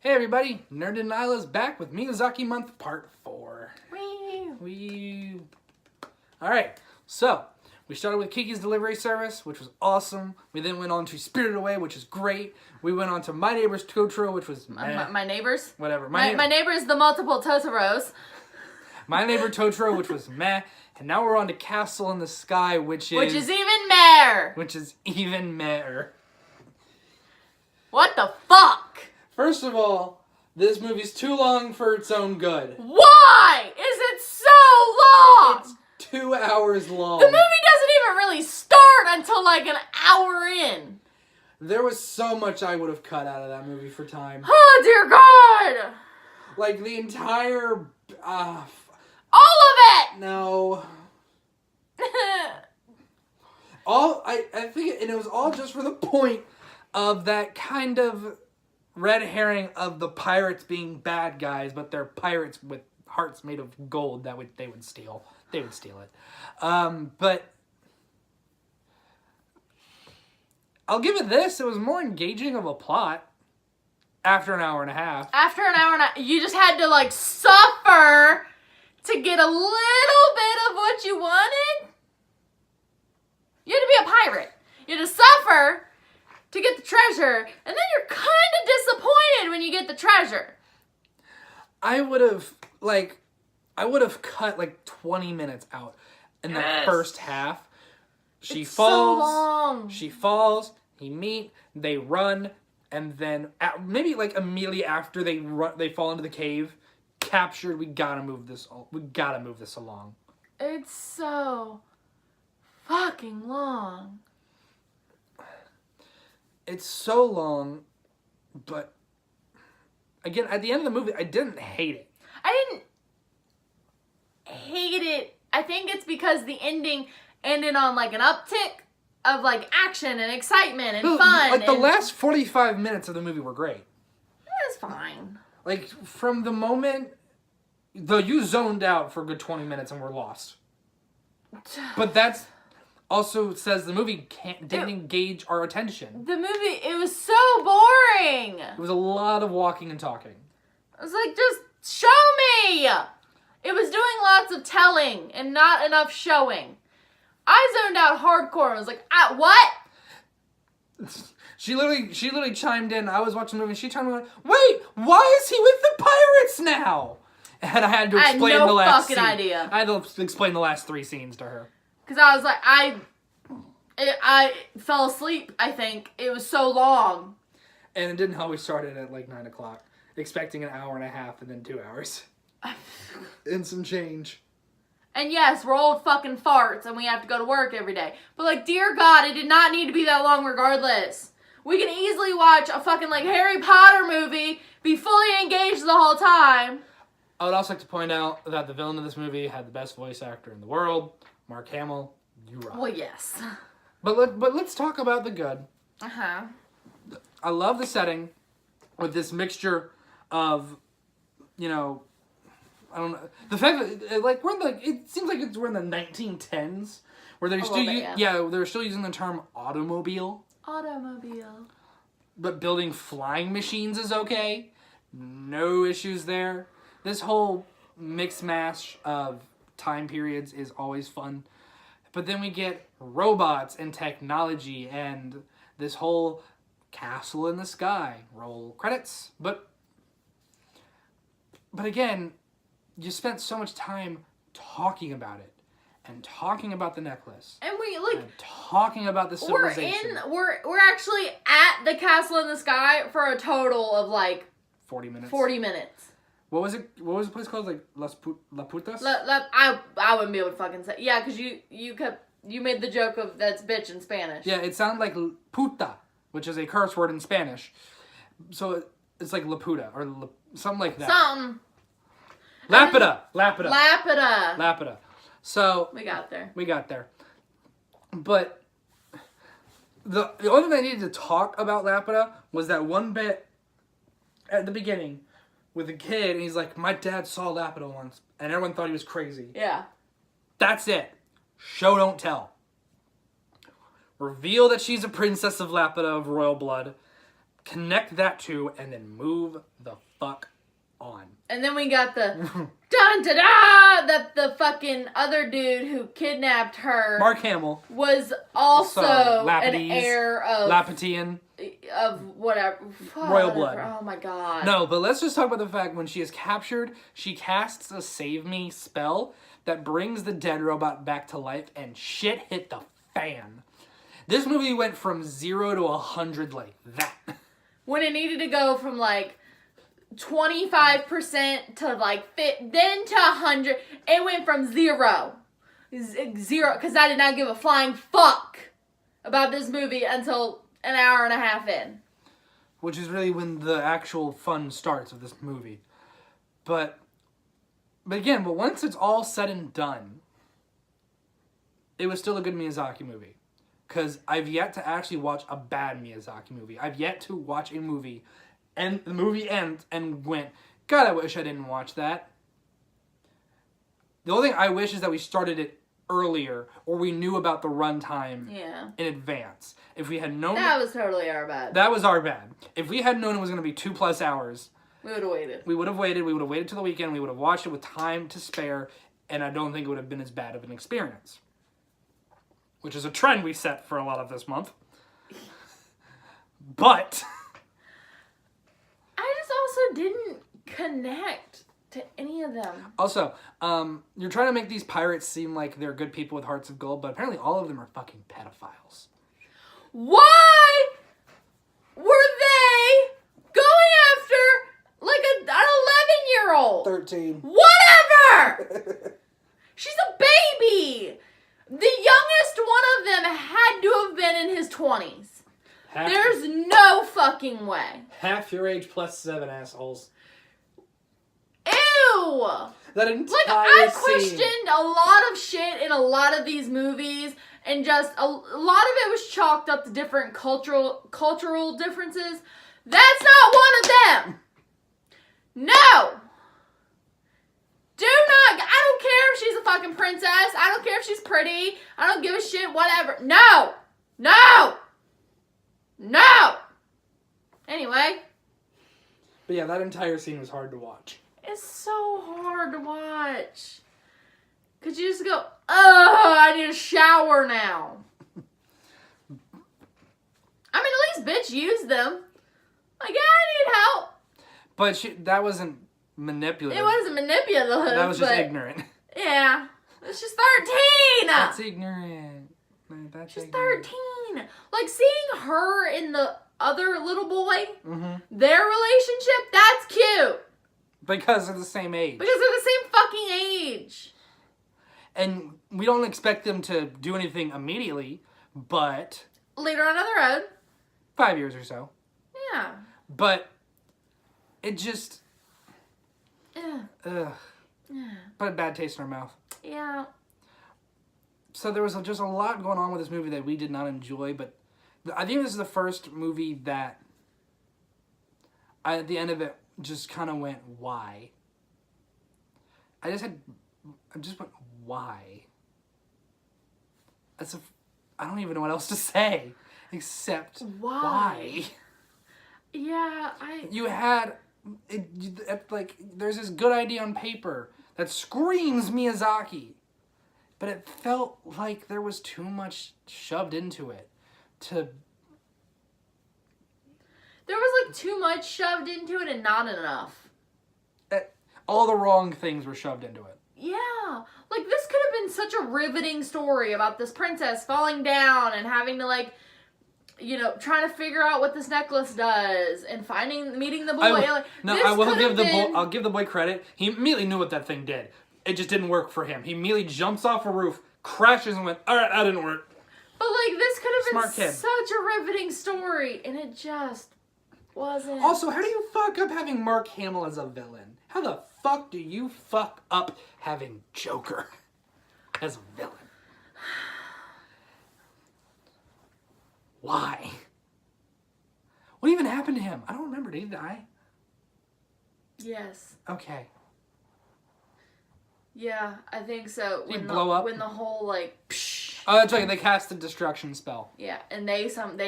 Hey everybody, Nerd and Nyla's back with Miyazaki Month Part 4. Wee. Alright, so we started with Kiki's Delivery Service, which was awesome. We then went on to Spirited Away, which is great. We went on to My Neighbor's Totoro, which was meh. My neighbors? Whatever. My neighbor's the multiple Totoros. My Neighbor Totoro, which was meh. And now we're on to Castle in the Sky, which is even meh. Which is even meh. What the fuck? First of all, this movie's too long for its own good. Why is it so long? It's 2 hours long. The movie doesn't even really start until like an hour in. There was so much I would have cut out of that movie for time. Oh dear God! Like the entire... all of it! No. I think and it was all just for the point of that kind of red herring of the pirates being bad guys, but they're pirates with hearts made of gold that they would steal. They would steal it. But I'll give it this. It was more engaging of a plot after an hour and a half. After an hour and a half, you just had to like suffer to get a little bit of what you wanted. You had to be a pirate. You had to suffer to get the treasure, and then you're kind of disappointed when you get the treasure. I would have cut like 20 minutes out in that first half. It's falls. So long. She falls. They run, and then maybe like immediately after they fall into the cave. Captured. We gotta move this along. It's so fucking long. It's so long, but again, at the end of the movie, I didn't hate it. I didn't hate it. I think it's because the ending ended on like an uptick of like action and excitement and fun. Like the last 45 minutes of the movie were great. It's fine. Like from the moment, though you zoned out for a good 20 minutes and were lost. But that's also says the movie didn't engage our attention. The movie, it was so boring. It was a lot of walking and talking. I was like, just show me. It was doing lots of telling and not enough showing. I zoned out hardcore and was like, what? She literally chimed in. I was watching the movie and she chimed in. Wait, why is he with the pirates now? And I had to explain the last scene. Idea. I had to explain the last 3 scenes to her. Because I was like, I fell asleep, I think. It was so long. And it didn't help we started at like 9 o'clock. Expecting an hour and a half and then 2 hours. And some change. And yes, we're old fucking farts and we have to go to work every day. But like, dear God, it did not need to be that long regardless. We can easily watch a fucking like Harry Potter movie, be fully engaged the whole time. I would also like to point out that the villain of this movie had the best voice actor in the world. Mark Hamill, you rock. Well, yes. But let's talk about the good. Uh-huh. I love the setting with this mixture of, I don't know, the fact that like it seems like we're in the 1910s where they're they're still using the term automobile. Automobile. But building flying machines is okay. No issues there. This whole mix mash of time periods is always fun. But then we get robots and technology and this whole castle in the sky. Roll credits. But again, you spent so much time talking about it. And talking about the necklace. And talking about the civilization. We're actually at the castle in the sky for a total of like 40 minutes. 40 minutes. What was it? What was the place called? Like La Putas? I wouldn't be able to fucking say. Yeah, because you made the joke of that's bitch in Spanish. Yeah, it sounded like puta, which is a curse word in Spanish. So it's like la puta or something like that. Something. Lapida. So we got there. But the only thing I needed to talk about Lapida was that one bit at the beginning with a kid, and he's like, my dad saw Lapida once, and everyone thought he was crazy. Yeah. That's it. Show, don't tell. Reveal that she's a princess of Lapida of royal blood. Connect that to, and then move the fuck on. And then we got the dun da da that the fucking other dude who kidnapped her, Mark Hamill, was also an Lapidus, heir of Lapatian, whatever royal blood. Oh my god. No, but let's just talk about the fact when she is captured, she casts a save me spell that brings the dead robot back to life, and shit hit the fan. This movie went from 0 to 100 like that. When it needed to go from like 25% to like then to 100, it went from 0, because I did not give a flying fuck about this movie until an hour and a half in. Which is really when the actual fun starts of this movie. But once it's all said and done, it was still a good Miyazaki movie. Because I've yet to actually watch a bad Miyazaki movie. I've yet to watch a movie, and the movie ends and went, God, I wish I didn't watch that. The only thing I wish is that we started it earlier, or we knew about the runtime in advance. If we had known... That was totally our bad. That was our bad. If we had known it was going to be 2+ hours... We would have waited. We would have waited. We would have waited till the weekend. We would have watched it with time to spare, and I don't think it would have been as bad of an experience. Which is a trend we set for a lot of this month. But... I just also didn't connect to any of them. Also, you're trying to make these pirates seem like they're good people with hearts of gold, but apparently all of them are fucking pedophiles. Why were they going after like an 11-year-old? 13. Whatever! She's a baby! The youngest one of them had to have been in his 20s. There's no fucking way. Half your age plus 7, assholes. Ew! That entire I scene. questioned a lot of shit in a lot of these movies, and just a lot of it was chalked up to different cultural differences. That's not one of them! No! Do not, I don't care if she's a fucking princess, I don't care if she's pretty, I don't give a shit, whatever. No! No! No! Anyway. But yeah, that entire scene was hard to watch. It's so hard to watch. Could you just go, I need a shower now. I mean, at least bitch used them. Like, yeah, I need help. But that wasn't manipulative. It wasn't manipulative. That was just ignorant. Yeah. It's just 13. That's ignorant. That's She's ignorant. 13. Like, seeing her and the other little boy, their relationship, that's cute. Because they're the same age. Because they're the same fucking age. And we don't expect them to do anything immediately, but... Later on the road. 5 years or so. Yeah. But it just... Yeah. Put a bad taste in our mouth. Yeah. So there was just a lot going on with this movie that we did not enjoy, but I think this is the first movie that at the end of it just kind of went, why? I just went, why? I don't even know what else to say except why? Yeah, You had, there's this good idea on paper that screams Miyazaki, but it felt like there was too much shoved into it There was like too much shoved into it and not enough. All the wrong things were shoved into it. Yeah. Like, this could have been such a riveting story about this princess falling down and having to, like, you know, trying to figure out what this necklace does and meeting the boy. I'll give the boy credit. He immediately knew what that thing did. It just didn't work for him. He immediately jumps off a roof, crashes, and went, all right, that didn't work. But, like, this could have Smart been kid. such a riveting story, and it just wasn't. Also, how do you fuck up having Mark Hamill as a villain? How the fuck do you fuck up having Joker as a villain? Why? What even happened to him? I don't remember. Did he die? Yes. Okay. Yeah, I think so. Did he blow up? When the whole, like, psh. Oh, that's right. They cast the destruction spell. Yeah, and they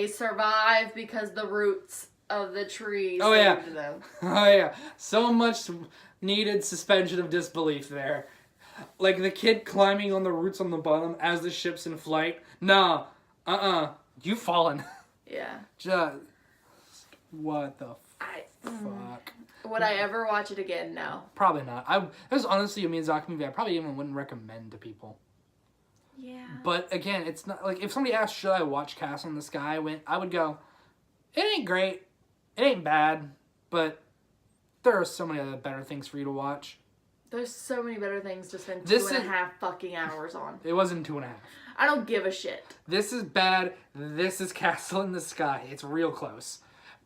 survive because the roots of the tree Oh, yeah. saved them. Oh, yeah. So much needed suspension of disbelief there. Like the kid climbing on the roots on the bottom as the ship's in flight. Nah. You've fallen. Yeah. Just... What the fuck? Would I ever watch it again? No. Probably not. It was honestly a Miyazaki movie I probably even wouldn't recommend to people. Yeah. But again, it's not like if somebody asked, should I watch Castle in the Sky? I would go, it ain't great. It ain't bad. But there are so many other better things for you to watch. There's so many better things to spend 2.5 fucking hours on. It wasn't 2.5. I don't give a shit. This is bad. This is Castle in the Sky. It's real close.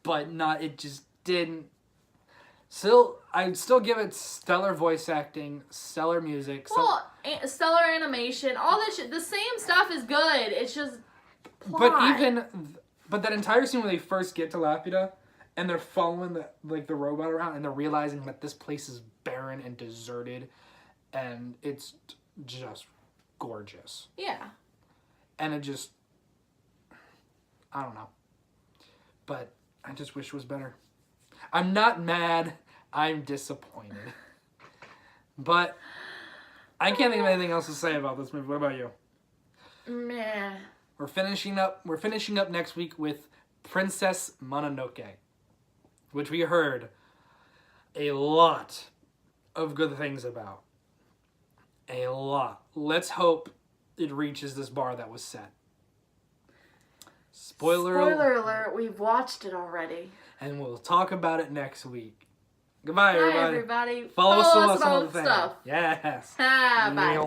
But not, it just didn't. I'd still give it stellar voice acting, stellar music. Well, stellar animation, all that shit. The same stuff is good. It's just plot. But that entire scene when they first get to Laputa and they're following the robot around and they're realizing that this place is barren and deserted and it's just gorgeous. Yeah. And it just, I don't know. But I just wish it was better. I'm not mad. I'm disappointed. But I can't think of anything else to say about this movie. What about you? Meh. We're finishing up next week with Princess Mononoke, which we heard a lot of good things about. A lot. Let's hope it reaches this bar that was set. Spoiler alert, we've watched it already. And we'll talk about it next week. Goodbye, Bye, everybody. everybody. Follow us on all all the the things. stuff. Yes. Bye.